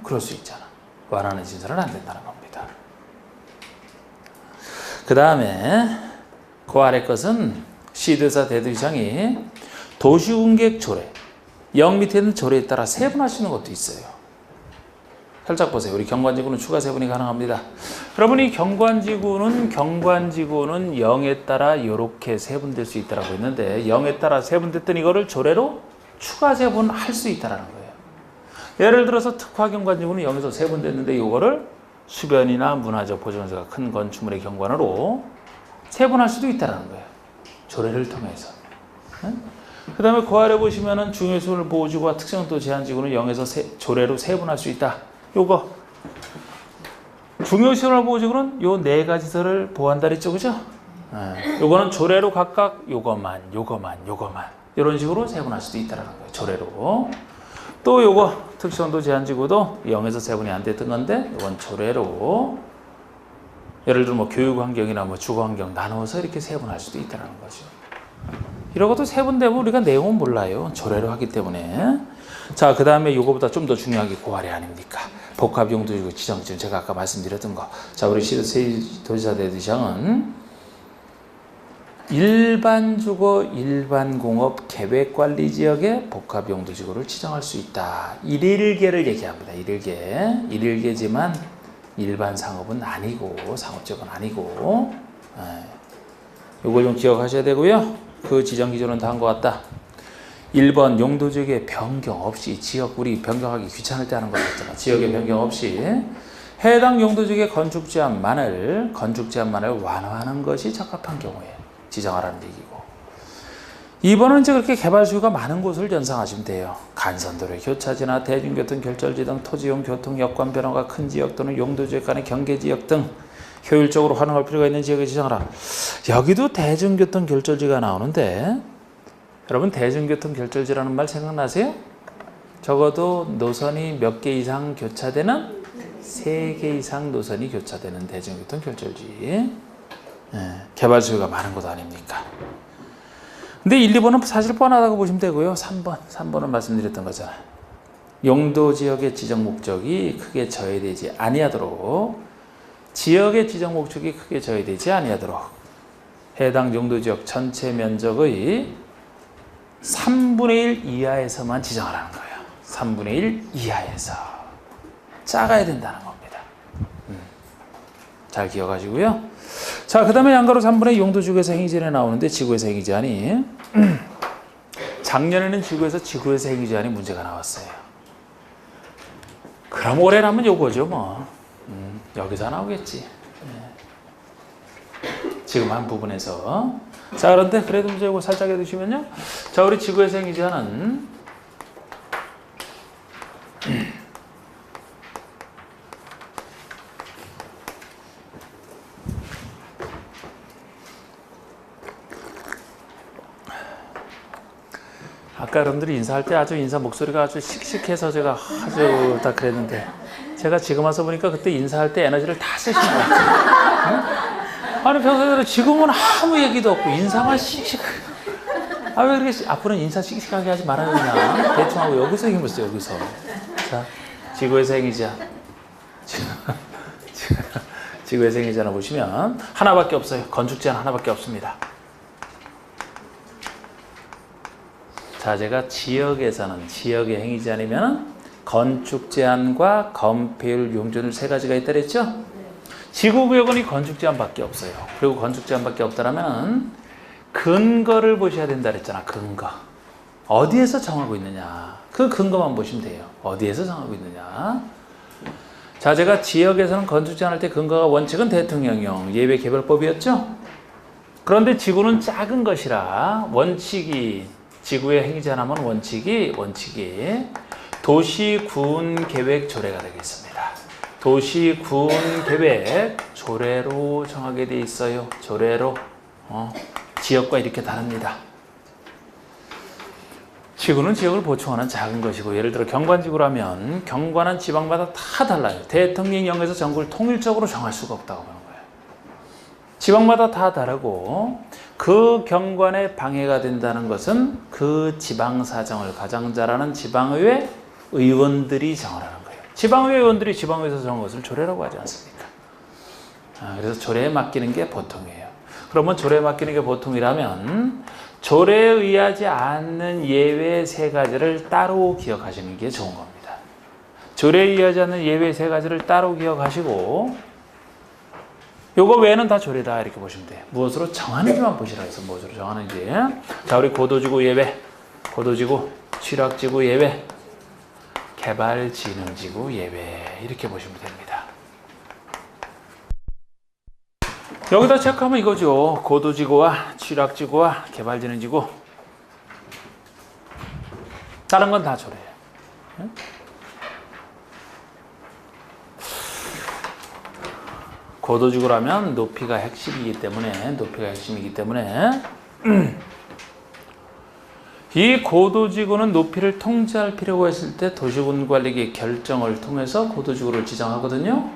[SPEAKER 1] 그럴 수 있잖아. 완화하는 신설은 안 된다는 겁니다. 그 다음에 그 아래 것은 시도의사 대도시장이 도시군계획 조례, 영 밑에 있는 조례에 따라 세분할 수 있는 것도 있어요. 살짝 보세요. 우리 경관지구는 추가 세분이 가능합니다. 여러분, 이 경관지구는 0에 따라 이렇게 세분될 수 있다고 했는데 0에 따라 세분됐던 이거를 조례로 추가 세분할 수 있다는 거예요. 예를 들어서 특화경관지구는 0에서 세분됐는데 이거를 수변이나 문화적 보존세가 큰 건축물의 경관으로 세분할 수도 있다는 거예요. 조례를 통해서. 그 다음에 그 아래 보시면은 중요시설 보호지구와 특정도 제한지구는 0에서 조례로 세분할 수 있다. 요거 중요시설 보호지구는 요 네 가지 설을 보호한다 그랬죠, 그죠? 요거는 조례로 각각 요것만 이런 식으로 세분할 수도 있다는 거예요. 조례로. 또 요거 특정도 제한지구도 0에서 세분이 안 됐던 건데 이건 조례로 예를 들어 뭐 교육 환경이나 뭐 주거 환경 나누어서 이렇게 세분할 수도 있다는 거죠. 이런 것도 세분되면 우리가 내용은 몰라요. 조례로 하기 때문에. 자, 그 다음에 이거보다 좀 더 중요한 게 고할이 아닙니까? 복합 용도지구 지정지는 제가 아까 말씀드렸던 거. 자, 우리 도지사 대지장은 일반 주거, 일반 공업, 계획 관리 지역에 복합 용도지구를 지정할 수 있다. 일일계를 얘기합니다. 일일계지만 일반 상업은 아니고, 상업지역은 아니고, 이걸 좀 기억하셔야 되고요. 그 지정 기준은 다음과 같다. 1번 용도지역의 변경 없이, 지역 우리 변경하기 귀찮을 때 하는 거 같잖아. 지역의 변경 없이 해당 용도지역의 건축 제한만을 완화하는 것이 적합한 경우에 지정하라는 얘기고. 2번은 이제 그렇게 개발 수요가 많은 곳을 연상하시면 돼요. 간선도로, 교차지나 대중교통 결절지 등 토지용 교통 여건 변화가 큰 지역 또는 용도지역 간의 경계지역 등 효율적으로 활용할 필요가 있는 지역을 지정하라. 여기도 대중교통 결절지가 나오는데, 여러분 대중교통 결절지라는 말 생각나세요? 적어도 노선이 몇 개 이상 교차되는 3개 이상 노선이 교차되는 대중교통 결절지. 개발 수요가 많은 곳 아닙니까? 근데 1, 2번은 사실 뻔하다고 보시면 되고요. 3번은 말씀드렸던 거잖아요. 용도 지역의 지정 목적이 크게 저해되지 아니하도록, 지역의 지정 목적이 크게 저해되지 아니하도록 해당 용도 지역 전체 면적의 3분의 1 이하에서만 지정하라는 거예요. 3분의 1 이하에서. 작아야 된다는 겁니다. 잘 기억하시고요. 자, 그 다음에 양가로 3분의 용도지구에서 행위제한이 나오는데 지구에서 행위제한이 작년에는 지구에서 행위제한이 문제가 나왔어요. 그럼 올해라면 요거죠 뭐. 여기서 나오겠지. 지금 한 부분에서. 자, 그런데 그래도 이제 이거 살짝 해두시면요. 자, 우리 지구에서 행위제한은 아까 여러분들이 인사할 때 아주 인사 목소리가 아주 씩씩해서 제가 아주 딱 그랬는데, 제가 지금 와서 보니까 그때 인사할 때 에너지를 다 쓰신 것 같아요. 응? 아니 평소에는 지금은 아무 얘기도 없고 인사만 씩씩하게. 왜 그렇게 앞으로는 인사 씩씩하게 하지 말아야 되냐. 대충 하고 여기서 힘을 써요. 여기서. 자, 지구에서 행위자. 지구에서 행위자를 보시면 하나밖에 없어요. 건축 제한 하나밖에 없습니다. 자, 제가 지역에서는 지역의 행위지 아니면 건축 제한과 건폐율 용적률 3가지가 있다 그랬죠? 지구구역은 이 건축 제한밖에 없어요. 그리고 건축 제한밖에 없다라면 근거를 보셔야 된다 그랬잖아. 근거. 어디에서 정하고 있느냐. 그 근거만 보시면 돼요. 어디에서 정하고 있느냐. 자, 제가 지역에서는 건축 제한할 때 근거가 원칙은 대통령령 예외 개별법이었죠? 그런데 지구는 작은 것이라 원칙이, 지구의 행위 제한하면 원칙이 도시군계획 조례가 되겠습니다. 도시군계획 조례로 정하게 돼 있어요. 조례로. 지역과 이렇게 다릅니다. 지구는 지역을 보충하는 작은 것이고, 예를 들어 경관지구라면 경관은 지방마다 다 달라요. 대통령령에서 전국을 통일적으로 정할 수가 없다고 하는 거예요. 지방마다 다 다르고, 그 경관에 방해가 된다는 것은 그 지방사정을 가장 잘하는 지방의회 의원들이 정하라는 거예요. 지방의회 의원들이 지방의회에서 정한 것을 조례라고 하지 않습니까? 그래서 조례에 맡기는 게 보통이에요. 그러면 조례에 맡기는 게 보통이라면 조례에 의하지 않는 예외 3가지를 따로 기억하시는 게 좋은 겁니다. 조례에 의하지 않는 예외 3가지를 따로 기억하시고, 요거 외에는 다 조례다 이렇게 보시면 돼요. 무엇으로 정하는지만 보시라 해서 무엇으로 정하는지. 자, 우리 고도지구 예외, 고도지구, 취락지구 예외, 개발진흥지구 예외 이렇게 보시면 됩니다. 여기다 체크하면 이거죠. 고도지구와 취락지구와 개발진흥지구. 다른 건 다 조례예요. 고도지구라면 높이가 핵심이기 때문에 이 고도지구는 높이를 통제할 필요가 있을 때 도시군관리계 결정을 통해서 고도지구를 지정하거든요.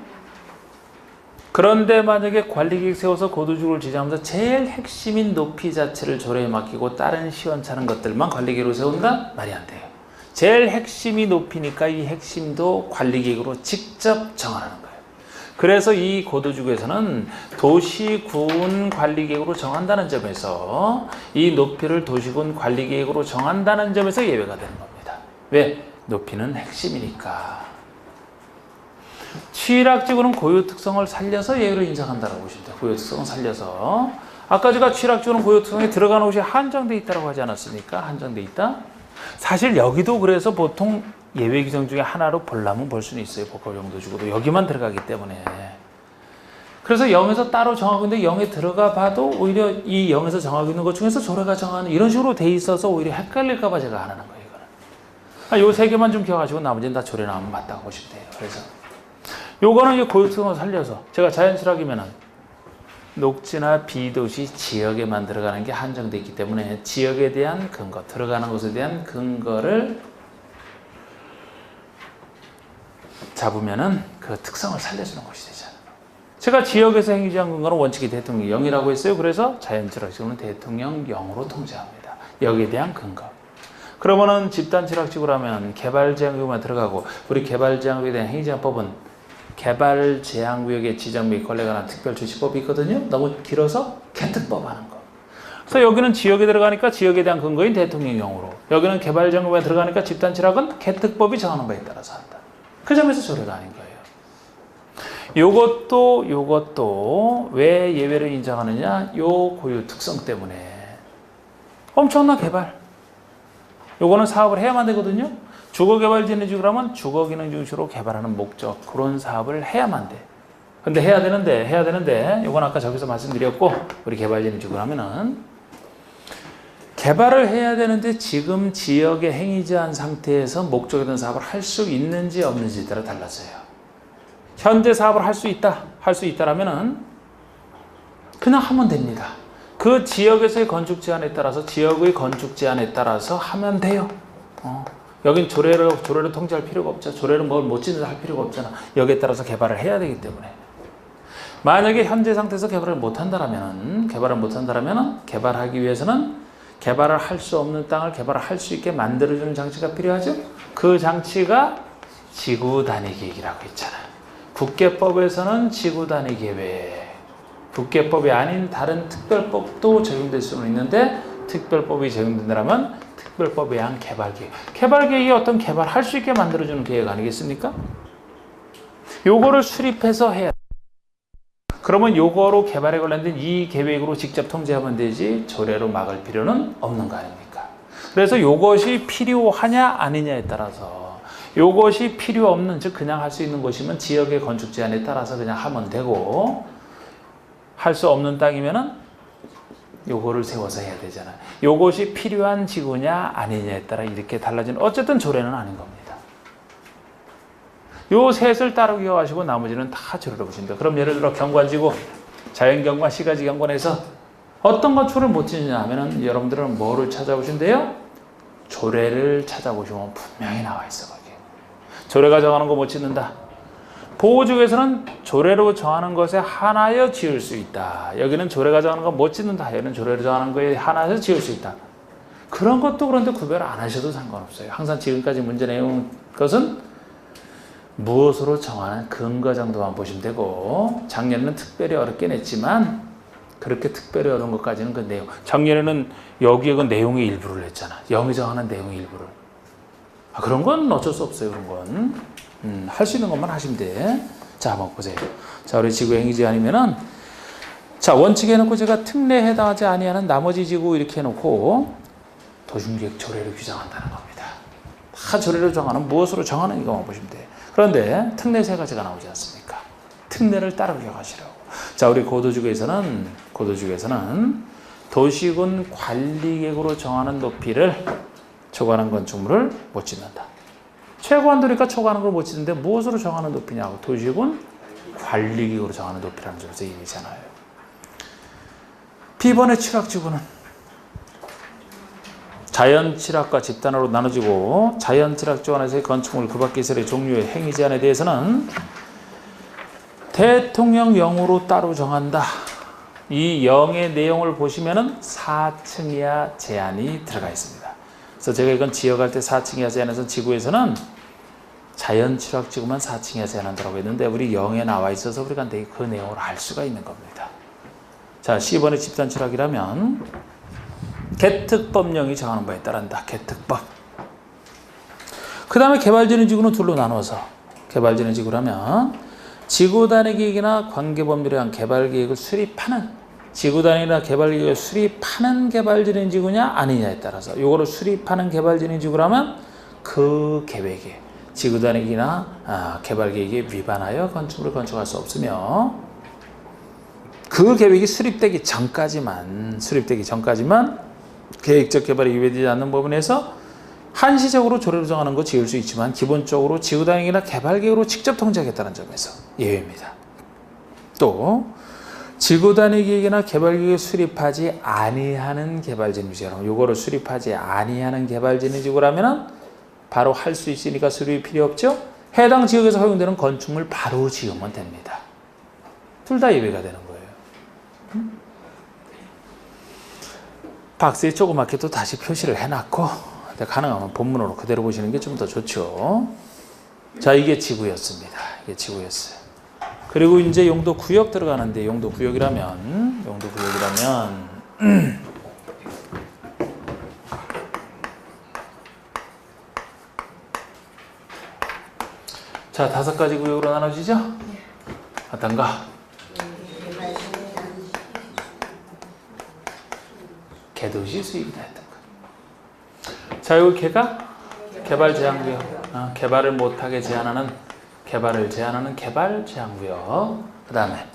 [SPEAKER 1] 그런데 만약에 관리계획 세워서 고도주를 지정하면서 제일 핵심인 높이 자체를 조례에 맡기고 다른 시원찮은 것들만 관리계획으로 세운다? 말이 안 돼요. 제일 핵심이 높이니까 이 핵심도 관리계획으로 직접 정하는 거예요. 그래서 이 고도지구에서는 도시군 관리계획으로 정한다는 점에서 이 높이를 도시군 관리계획으로 정한다는 점에서 예외가 되는 겁니다. 왜? 높이는 핵심이니까. 취락지구는 고유 특성을 살려서 예외를 인정한다고 보시면 돼요. 고유 특성을 살려서. 아까 제가 취락지구는 고유 특성에 들어가는 곳이 한정돼 있다고 하지 않았습니까? 한정돼 있다. 사실 여기도 그래서 보통 예외 규정 중에 하나로 보려면 볼 수는 있어요. 복합용도지구도 여기만 들어가기 때문에. 그래서 0에서 따로 정하고 있는데 0에 들어가 봐도 오히려 이 0에서 정하고 있는 것 중에서 조례가 정하는 이런 식으로 돼 있어서 오히려 헷갈릴까 봐 제가 안 하는 거예요. 이거는. 요 세 개만 좀 기억하시고 나머지는 다 조례 나오면 맞다고 보시면 돼요. 그래서 요거는 이제 고유특성을 살려서 제가 자연출학이면은 녹지나 비도시 지역에만 들어가는 게 한정되어 있기 때문에 지역에 대한 근거, 들어가는 곳에 대한 근거를 잡으면은 그 특성을 살려주는 것이 되잖아요. 제가 지역에서 행위지한 근거는 원칙이 대통령 0이라고 했어요. 그래서 자연출학지구는 대통령 0으로 통제합니다. 여기에 대한 근거. 그러면은 집단출학지구라면 개발제한구역만 들어가고 우리 개발제한구역에 대한 행위제한법은 개발제한구역의 지정 및 권리에 관한 특별조치법이 있거든요. 너무 길어서 개특법 하는 거. 그래서 여기는 지역에 들어가니까 지역에 대한 근거인 대통령령으로, 여기는 개발제한구역에 들어가니까 집단취락은 개특법이 정하는 바에 따라서 한다. 그 점에서 조례가 아닌 거예요. 요것도 왜 예외를 인정하느냐? 요 고유 특성 때문에. 엄청난 개발. 요거는 사업을 해야만 되거든요. 주거개발진흥지구라면 주거기능중심으로 개발하는 목적, 그런 사업을 해야만 돼. 근데 해야 되는데 이건 아까 저기서 말씀드렸고, 우리 개발진흥지구라면은 개발을 해야 되는데 지금 지역에 행위제한 상태에서 목적에 대한 사업을 할 수 있는지 없는지에 따라 달라져요. 현재 사업을 할 수 있다라면은 그냥 하면 됩니다. 그 지역에서의 건축 제한에 따라서, 지역의 건축 제한에 따라서 하면 돼요. 여긴 조례로 통제할 필요가 없죠. 조례를 뭘 못 짓는다 할 필요가 없잖아. 여기에 따라서 개발을 해야 되기 때문에. 만약에 현재 상태에서 개발을 못 한다라면은, 개발하기 위해서는 개발을 할 수 없는 땅을 개발을 할 수 있게 만들어주는 장치가 필요하죠. 그 장치가 지구 단위 계획이라고 있잖아. 국계법에서는 지구 단위 계획, 국계법이 아닌 다른 특별법도 적용될 수는 있는데, 특별법이 적용된다면 특별법에 의한 개발계획. 개발계획이 어떤 개발할 수 있게 만들어주는 계획 아니겠습니까? 요거를 수립해서 해야 돼. 그러면 요거로 개발에 관련된 이 계획으로 직접 통제하면 되지 조례로 막을 필요는 없는 거 아닙니까? 그래서 요것이 필요하냐 아니냐에 따라서, 요것이 필요 없는, 즉 그냥 할 수 있는 곳이면 지역의 건축 제한에 따라서 그냥 하면 되고, 할 수 없는 땅이면은 요거를 세워서 해야 되잖아요. 요것이 필요한 지구냐 아니냐에 따라 이렇게 달라지는, 어쨌든 조례는 아닌 겁니다. 요 셋을 따로 기억하시고 나머지는 다 조례로 보십니다. 그럼 예를 들어 경관지구, 자연경관, 시가지 경관에서 어떤 건축을 못 짓느냐 하면은 여러분들은 뭐를 찾아보신대요? 조례를 찾아보시면 분명히 나와 있어. 거기 조례가 정하는 거 못 짓는다. 보호지구에서는 조례로 정하는 것에 한하여 지을 수 있다. 여기는 조례가 정하는 거 못 짓는다. 여기는 조례로 정하는 거에 한하여 지을 수 있다. 그런 것도 그런데 구별 안 하셔도 상관없어요. 항상 지금까지 문제 내용 것은 무엇으로 정하는 근거 정도만 보시면 되고, 작년에는 특별히 어렵게 냈지만 그렇게 특별히 어려운 것까지는 그 내용. 작년에는 여기에 그 내용의 일부를 냈잖아. 영이 정하는 내용의 일부를. 그런 건 어쩔 수 없어요. 그런 건. 할 수 있는 것만 하시면 돼. 자, 한번 보세요. 자, 우리 지구 행위 제한이면은, 자, 원칙에 해놓고 제가 특례에 해당하지 아니하는 나머지 지구 이렇게 해놓고 도심계획 조례를 규정한다는 겁니다. 다 조례를 정하는, 무엇으로 정하는 이것만 보시면 돼. 그런데 특례 세 가지가 나오지 않습니까? 특례를 따로 기억하시라고. 자, 우리 고도지구에서는 도시군 관리계획으로 정하는 높이를 초과하는 건축물을 못 짓는다. 최고한도니까 초과하는 걸 못 짓는데 무엇으로 정하는 높이냐고. 도시군 관리계획으로 정하는 높이라는 점에서 얘기잖아요. B번의 칠학지구는 자연칠학과 집단으로 나눠지고, 자연칠학지구 안에서의 건축물 그 밖의 시설의 종류의 행위 제한에 대해서는 대통령령으로 따로 정한다. 이 영의 내용을 보시면은 4층이야 제한이 들어가 있습니다. 그래서 제가 이건 지역할 때 4층이야 제한에서 지구에서는 자연취락지구만 4층이야 제한한다고 했는데 우리 영에 나와 있어서 우리가 그 내용을 알 수가 있는 겁니다. 자, 10번의 집단취락이라면 개특법령이 정하는 바에 따른다. 개특법. 그 다음에 개발진흥지구는 둘로 나눠서 개발진흥지구라면 지구단위 계획이나 관계법률에 의한 개발계획을 수립하는 지구단위나 개발계획을 수립하는 개발진흥지구냐 아니냐에 따라서 이거를 수립하는 개발진흥지구라면 그 계획에 지구단위나 개발계획에 위반하여 건축물을 건축할 수 없으며 그 계획이 수립되기 전까지만 계획적 개발이 위배되지 않는 부분에서 한시적으로 조례로 정하는 거 지을 수 있지만 기본적으로 지구단위나 개발계획으로 직접 통제하겠다는 점에서 예외입니다. 또 지구단위 계획이나 개발계획을 수립하지 아니하는 개발진흥지구라면 요거를 수립하지 아니하는 개발진흥지구라면 바로 할 수 있으니까 수립이 필요 없죠. 해당 지역에서 허용되는 건축물 바로 지으면 됩니다. 둘 다 예외가 되는 거예요. 박스에 조그맣게 또 다시 표시를 해놨고 가능하면 본문으로 그대로 보시는 게 좀 더 좋죠. 자, 이게 지구였습니다. 이게 지구였어요. 그리고 이제 용도 구역 들어가는데 용도 구역이라면 자, 5가지 구역으로 나눠지죠? 어떤가? 개도시 수입이다 했던 거. 자, 여기 개가 개발 제한구역. 개발을 못하게 제한하는 개발을 제한하는 개발 제한구역. 그 다음에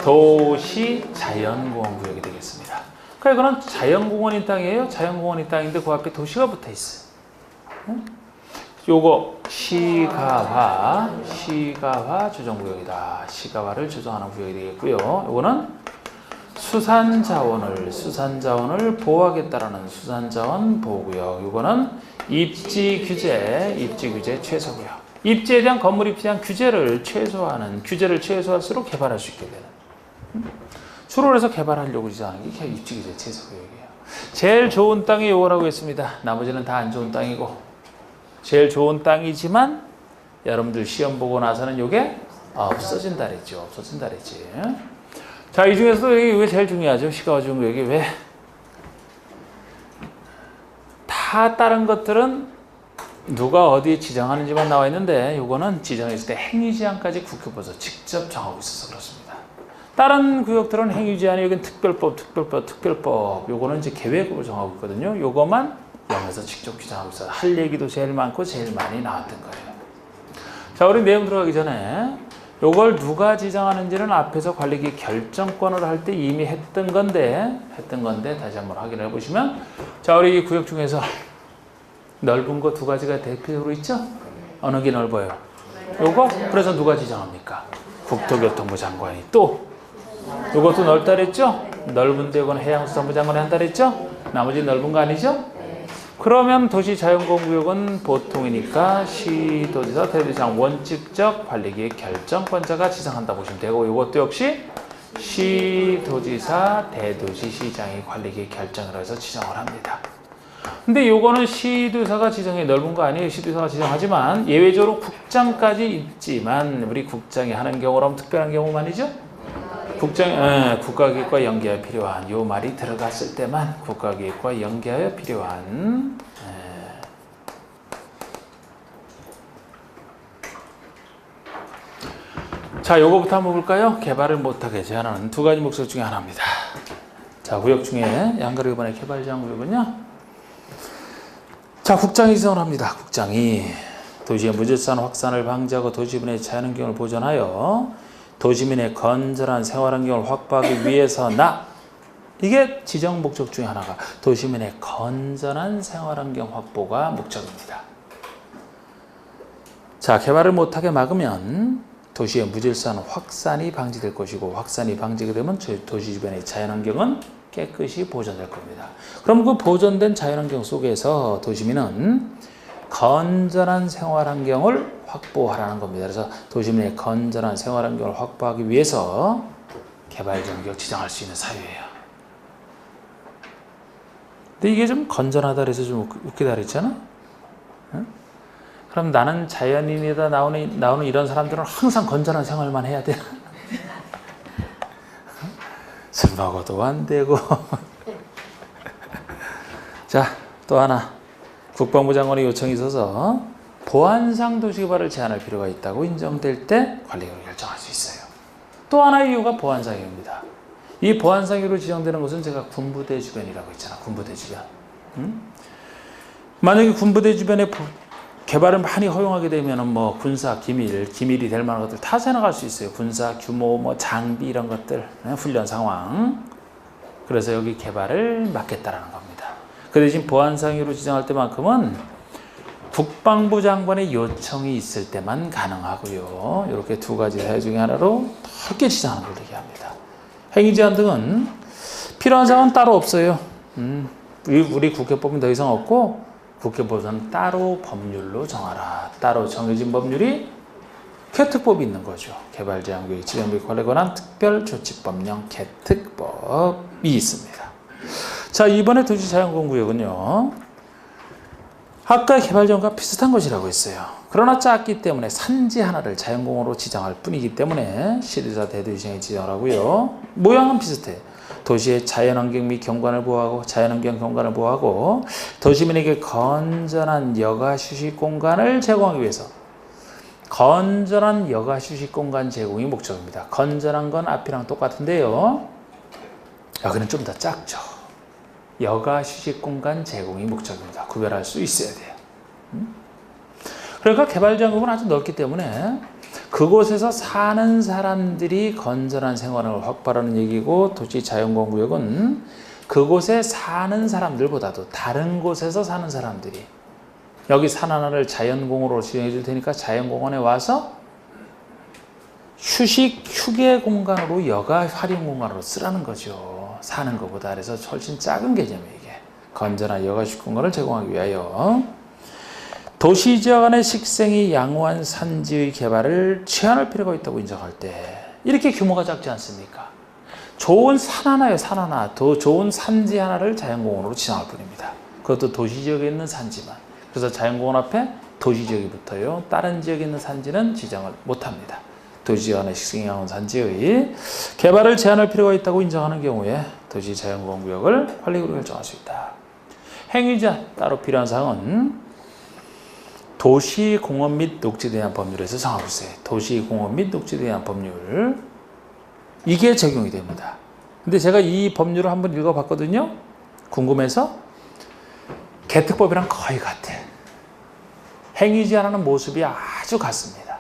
[SPEAKER 1] 도시 자연공원구역이 되겠습니다. 그러니까 이거는 자연공원인 땅이에요. 자연공원인 땅인데 그 앞에 도시가 붙어 있어요. 요거 시가화 조정구역이다. 시가화를 조정하는 구역이 되겠고요. 요거는 수산자원을 보호하겠다라는 수산자원 보호구역. 요거는 입지 규제 최소구역. 입지에 대한 건물 입지에 대한 규제를 최소할수록 개발할 수 있게 되는. 주로 해서 개발하려고 지정하는 게 입지 규제 최소구역이에요. 제일 좋은 땅이 요거라고 했습니다. 나머지는 다 안 좋은 땅이고 제일 좋은 땅이지만 여러분들 시험 보고 나서는 요게 없어진다 그랬지. 자, 이 중에서도 이게 왜 제일 중요하죠? 시가화 조정구역이 왜? 다 다른 것들은 누가 어디에 지정하는지만 나와 있는데 요거는 지정했을 때 행위제한까지 국회법에서 직접 정하고 있어서 그렇습니다. 다른 구역들은 행위제한이 여기는 특별법 요거는 이제 계획으로 정하고 있거든요. 요거만 영에서 직접 규정하고 있어요. 할 얘기도 제일 많고 제일 많이 나왔던 거예요. 자, 우리 내용 들어가기 전에 요걸 누가 지정하는지는 앞에서 관리기 결정권을 할 때 이미 했던 건데 다시 한번 확인해 보시면 자, 우리 구역 중에서 넓은 거 2가지가 대표적으로 있죠? 어느 게 넓어요? 요거? 그래서 누가 지정합니까? 국토교통부 장관이. 또 요것도 넓다 그랬죠? 넓은데 이건 해양수산부 장관이 한다 그랬죠? 나머지 넓은 거 아니죠? 그러면 도시자연공원구역은 보통이니까 시도지사, 대도시장 원칙적 관리기의 결정권자가 지정한다 보시면 되고 이것도 역시 시도지사, 대도시시장이 관리기의 결정을 해서 지정을 합니다. 근데 요거는 시도지사가 지정해 넓은 거 아니에요. 시도지사가 지정하지만 예외적으로 국장까지 있지만 우리 국장이 하는 경우라면 특별한 경우만이죠. 국가계획과 연계하여 필요한 요 말이 들어갔을 때만 국가계획과 연계하여 필요한 자, 요거부터 한번 볼까요? 개발을 못하게 제한하는 2가지 목적 중에 하나입니다. 자, 구역 중에 양가로 이번에 개발 제한 구역은요. 자, 국장이 지정을 합니다. 국장이 도시의 무질서한 확산을 방지하고 도시민의 자연환경을 보존하여 도시민의 건전한 생활환경을 확보하기 위해서나 이게 지정 목적 중에 하나가 도시민의 건전한 생활환경 확보가 목적입니다. 자, 개발을 못하게 막으면 도시의 무질서한 확산이 방지될 것이고 확산이 방지가 되면 도시 주변의 자연환경은 깨끗이 보존될 겁니다. 그럼 그 보존된 자연환경 속에서 도시민은 건전한 생활환경을 확보하라는 겁니다. 그래서 도시민의 건전한 생활 환경을 확보하기 위해서 개발 정책 지정할 수 있는 사유예요. 근데 이게 좀 건전하다 그래서 좀 웃기다 그랬잖아? 응? 그럼 나는 자연인이다 나오는 이런 사람들은 항상 건전한 생활만 해야 돼? 술 먹어도 안 되고. 자, 또 하나. 국방부 장관의 요청이 있어서 보안상 도시개발을 제한할 필요가 있다고 인정될 때 관리계획을 결정할 수 있어요. 또 하나의 이유가 보안상이입니다. 이 보안상으로 지정되는 것은 제가 군부대 주변이라고 했잖아. 군부대 주변. 만약에 군부대 주변에 개발을 많이 허용하게 되면 뭐 군사 기밀이 될 만한 것들 다 생각할 수 있어요. 군사 규모, 뭐 장비 이런 것들, 훈련 상황. 그래서 여기 개발을 막겠다라는 겁니다. 그 대신 보안상으로 지정할 때만큼은 국방부 장관의 요청이 있을 때만 가능하고요. 이렇게 두 가지 사유 중에 하나로 넓게 지정하는 걸 얘기합니다. 행위 제한 등은 필요한 사항은 따로 없어요. 우리 국회법은 더 이상 없고 국회법은 따로 법률로 정하라. 따로 정해진 법률이 개특법이 있는 거죠. 개발제한구역 지정비 관리에 관한 특별조치법령 개특법이 있습니다. 자, 이번에 도시자연공구역은요. 아까 개발지원과 비슷한 것이라고 했어요. 그러나 작기 때문에 산지 하나를 자연공원으로 지정할 뿐이기 때문에 시리자 대도시장에 지정을 하고요. 모양은 비슷해. 도시의 자연환경 및 경관을 보호하고 도시민에게 건전한 여가 휴식 공간을 제공하기 위해서 건전한 여가 휴식 공간 제공이 목적입니다. 건전한 건 앞이랑 똑같은데요. 여기는 좀 더 작죠. 여가 휴식 공간 제공이 목적입니다. 구별할 수 있어야 돼요. 그러니까 개발지원구역은 아주 넓기 때문에 그곳에서 사는 사람들이 건전한 생활을 확보하라는 얘기고, 도시자연공원구역은 그곳에 사는 사람들보다도 다른 곳에서 사는 사람들이 여기 산 하나를 자연공원으로 지정해 줄 테니까 자연공원에 와서 휴게 공간으로 여가 활용 공간으로 쓰라는 거죠. 사는 것보다. 그래서 훨씬 작은 개념이에요. 이게 건전한 여가 휴식 공간을 제공하기 위하여 도시지역 안의 식생이 양호한 산지의 개발을 제한할 필요가 있다고 인정할 때, 이렇게 규모가 작지 않습니까? 좋은 산 하나요, 산 하나. 더 좋은 산지 하나를 자연공원으로 지정할 뿐입니다. 그것도 도시지역에 있는 산지만. 그래서 자연공원 앞에 도시지역이 붙어요. 다른 지역에 있는 산지는 지정을 못합니다. 도시지역 안의 식생이 양호한 산지의 개발을 제한할 필요가 있다고 인정하는 경우에 도시자연공원구역을 관리구역으로 결정할 수 있다. 행위제한 따로 필요한 사항은 도시공원 및 녹지에 대한 법률에서 정하고 있어요. 도시공원 및 녹지에 대한 법률. 이게 적용이 됩니다. 근데 제가 이 법률을 한번 읽어봤거든요. 궁금해서. 개특법이랑 거의 같아. 행위 제한하는 모습이 아주 같습니다.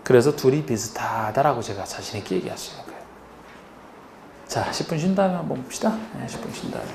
[SPEAKER 1] 그래서 둘이 비슷하다라고 제가 자신 있게 얘기할 수 있는 거예요. 자, 10분 쉰 다음에 한번 봅시다. 10분 쉰 다음에.